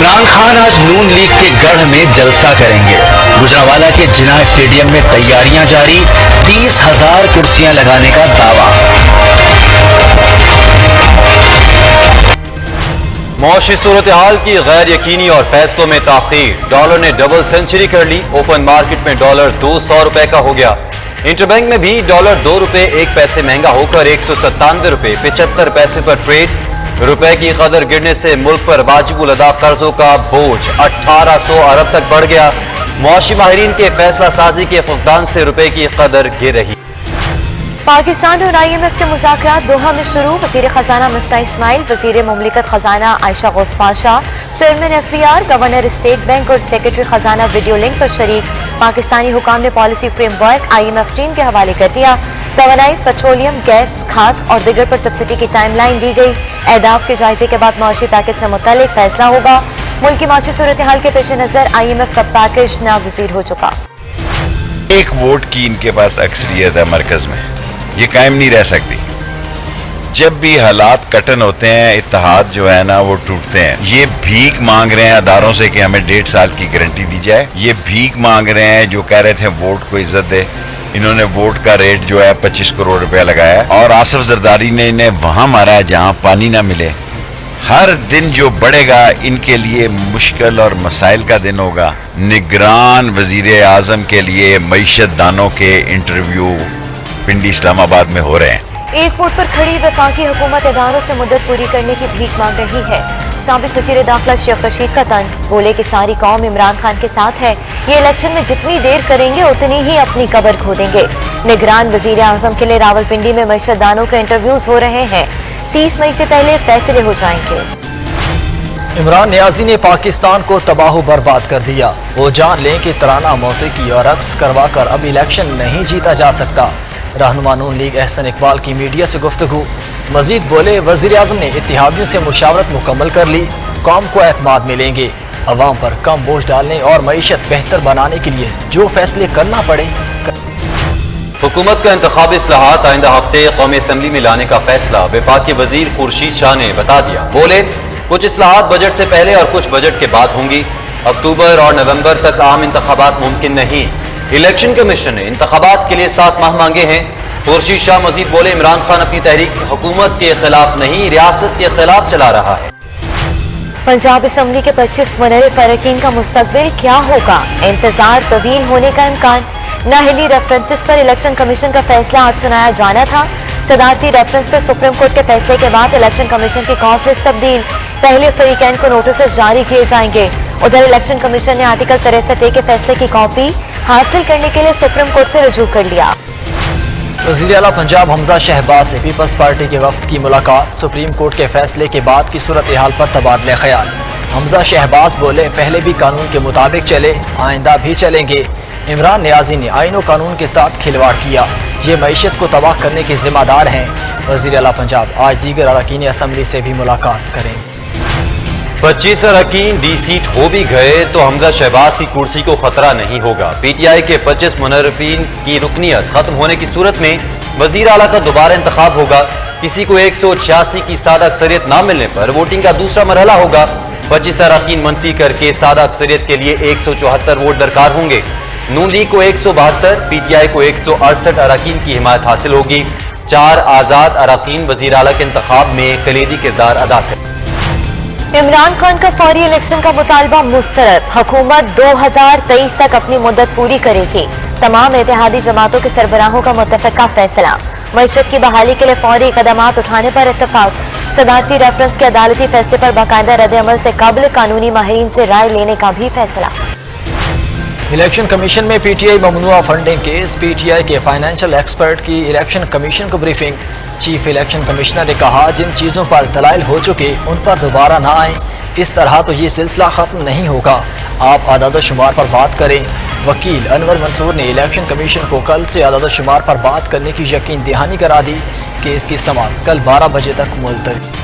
عمران خان آج نون لیگ کے گڑھ میں جلسہ کریں گے۔ گجرانوالہ کے جناح اسٹیڈیم میں تیاریاں جاری، 30,000 کرسیاں لگانے کا دعویٰ۔ معاشی صورتحال کی غیر یقینی اور فیصلوں میں تاخیر، ڈالر نے ڈبل سنچری کر لی، اوپن مارکیٹ میں ڈالر 200 روپے کا ہو گیا۔ انٹر بینک میں بھی ڈالر 2 روپے 1 پیسے مہنگا ہو کر 197 روپے 75 پیسے پر ٹریڈ۔ روپے کی قدر گرنے سے ملک پر واجب الادا قرضوں کا بوجھ 1800 ارب تک بڑھ گیا۔ معاشی ماہرین کے فیصلہ سازی کے فقدان سے روپے کی قدر گر رہی۔ پاکستان اور IMF کے مذاکرات دوحہ میں شروع، وزیر خزانہ مفتاح اسماعیل، وزیر مملکت خزانہ عائشہ غوث Pasha, chairman FBR، governor state bank اور سیکرٹری خزانہ ویڈیو لنک پر شریک۔ پاکستانی حکام نے policy frame work IMF team کے حوالے کر دیا۔ توانائی، پیٹرولیم، گیس، کھاد اور دیگر پر سبسڈی کی ٹائم لائن دی گئی۔ اہداف کے جائزے کے بعد معاشی پیکج سے متعلق فیصلہ ہوگا۔ ملک کی معاشی صورتحال کے پیش نظر IMF کا پیکج ناگزیر ہو چکا۔ ایک ووٹ کی ان کے پاس اکثریت ہے مرکز میں، یہ قائم نہیں رہ سکتی۔ جب بھی حالات کٹن ہوتے ہیں، اتحاد جو ہے نا وہ ٹوٹتے ہیں۔ یہ بھیک مانگ رہے ہیں اداروں سے کہ ہمیں 1.5 سال کی گارنٹی دی جائے۔ یہ بھیک مانگ رہے ہیں جو کہہ رہے تھے ووٹ کو عزت دے، انہوں نے ووٹ کا ریٹ جو ہے 25 کروڑ روپیہ لگایا ہے، اور آصف زرداری نے انہیں وہاں مارا ہے جہاں پانی نہ ملے۔ ہر دن جو بڑھے گا ان کے لیے مشکل اور مسائل کا دن ہوگا۔ نگران وزیر اعظم کے لیے معیشت دانوں کے انٹرویو پنڈی اسلام آباد میں ہو رہے ہیں۔ ایک ووٹ پر کھڑی وفاقی حکومت اداروں سے مدت پوری کرنے کی بھیک مانگ رہی ہے۔ سابق وزیر داخلہ شیخ رشید کا طنز، بولے کہ ساری قوم عمران خان کے ساتھ ہے، یہ الیکشن میں جتنی دیر کریں گے اتنی ہی اپنی قبر کھودیں گے۔ نگران وزیر اعظم کے لیے راولپنڈی میں معیشت دانوں کے انٹرویوز ہو رہے ہیں، 30 مئی سے پہلے فیصلے ہو جائیں گے۔ عمران نیازی نے پاکستان کو تباہ و برباد کر دیا، وہ جان لیں کہ ترانہ موسیقی اور رقص کروا کر اب الیکشن نہیں جیتا جا سکتا۔ رہنما نون لیگ احسن اقبال کی میڈیا سے گفتگو، مزید بولے وزیر اعظم نے اتحادیوں سے مشاورت مکمل کر لی، قوم کو اعتماد ملیں گے، عوام پر کم بوجھ ڈالنے اور معیشت بہتر بنانے کے لیے جو فیصلے کرنا پڑے۔ حکومت کا انتخابی اصلاحات آئندہ ہفتے قومی اسمبلی میں لانے کا فیصلہ وفاقی وزیر خورشید شاہ نے بتا دیا۔ بولے کچھ اصلاحات بجٹ سے پہلے اور کچھ بجٹ کے بعد ہوں گی، اکتوبر اور نومبر تک عام انتخابات ممکن نہیں۔ الیکشن کمیشن نے انتخابات کے لیے 7 ماہ مانگے ہیں۔ خورشید شاہ مزید بولے عمران خان اپنی تحریک حکومت کے خلاف نہیں، ریاست کے خلاف چلا رہا ہے۔ پنجاب اسمبلی کے 25 منحرف اراکین کا مستقبل کیا ہوگا؟ انتظار طویل ہونے کا امکان۔ نااہلی ریفرنسز پر الیکشن کمیشن کا فیصلہ آج سنایا جانا تھا۔ صدارتی ریفرنس پر سپریم کورٹ کے فیصلے کے بعد الیکشن کمیشن کی کاز لسٹ تبدیل، پہلے فریقین کو نوٹسز جاری کیے جائیں گے۔ ادھر الیکشن کمیشن نے آرٹیکل 63A کے فیصلے کی کاپی حاصل کرنے کے لیے سپریم کورٹ سے رجوع کر لیا۔ وزیر اعلیٰ پنجاب حمزہ شہباز سے پیپلز پارٹی کے وفد کی ملاقات، سپریم کورٹ کے فیصلے کے بعد کی صورتحال پر تبادلہ خیال۔ حمزہ شہباز بولے پہلے بھی قانون کے مطابق چلے، آئندہ بھی چلیں گے۔ عمران نیازی نے آئین و قانون کے ساتھ کھلواڑ کیا، یہ معیشت کو تباہ کرنے کے ذمہ دار ہیں۔ وزیر اعلیٰ پنجاب آج دیگر اراکین اسمبلی سے بھی ملاقات کریں۔ 25 اراکین ڈی سیٹ ہو بھی گئے تو حمزہ شہباز کی کرسی کو خطرہ نہیں ہوگا۔ PTI کے 25 منحرفین کی رکنیت ختم ہونے کی صورت میں وزیر اعلیٰ کا دوبارہ انتخاب ہوگا۔ کسی کو 186 کی سادہ اکثریت نہ ملنے پر ووٹنگ کا دوسرا مرحلہ ہوگا۔ 25 اراکین منفی کر کے سادہ اکثریت کے لیے 174 ووٹ درکار ہوں گے۔ نون لیگ کو 172، PTI کو 168 اراکین کی حمایت حاصل ہوگی۔ 4 آزاد اراکین وزیر اعلیٰ کے انتخاب میں کلیدی کردار ادا کریں۔ عمران خان کا فوری الیکشن کا مطالبہ مسترد، حکومت 2023 تک اپنی مدت پوری کرے گی۔ تمام اتحادی جماعتوں کے سربراہوں کا متفقہ فیصلہ، معیشت کی بحالی کے لیے فوری اقدامات اٹھانے پر اتفاق۔ صدارتی ریفرنس کے عدالتی فیصلے پر باقاعدہ رد عمل سے قبل قانونی ماہرین سے رائے لینے کا بھی فیصلہ۔ الیکشن کمیشن میں PTI ممنوعہ فنڈنگ کیس، PTI کے فائنینشل ایکسپرٹ کی الیکشن کمیشن کو بریفنگ۔ چیف الیکشن کمشنر نے کہا جن چیزوں پر دلائل ہو چکے ان پر دوبارہ نہ آئیں، اس طرح تو یہ سلسلہ ختم نہیں ہوگا، آپ اعداد و شمار پر بات کریں۔ وکیل انور منصور نے الیکشن کمیشن کو کل سے اعداد و شمار پر بات کرنے کی یقین دہانی کرا دی کہ اس کی سماعت کل 12 بجے تک ملتوی۔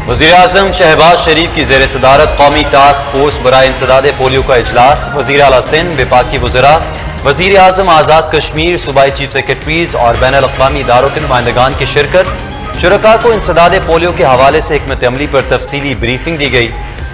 وزیر اعظم شہباز شریف کی زیر صدارت قومی ٹاسک فورس برائے انسداد پولیو کا اجلاس، وزیر اعلیٰ سندھ، وفاقی وزراء، وزیر اعظم آزاد کشمیر، صوبائی چیف سیکرٹریز اور بین الاقوامی اداروں کے نمائندگان کی شرکت۔ شرکاء کو انسداد پولیو کے حوالے سے حکمت عملی پر تفصیلی بریفنگ دی گئی۔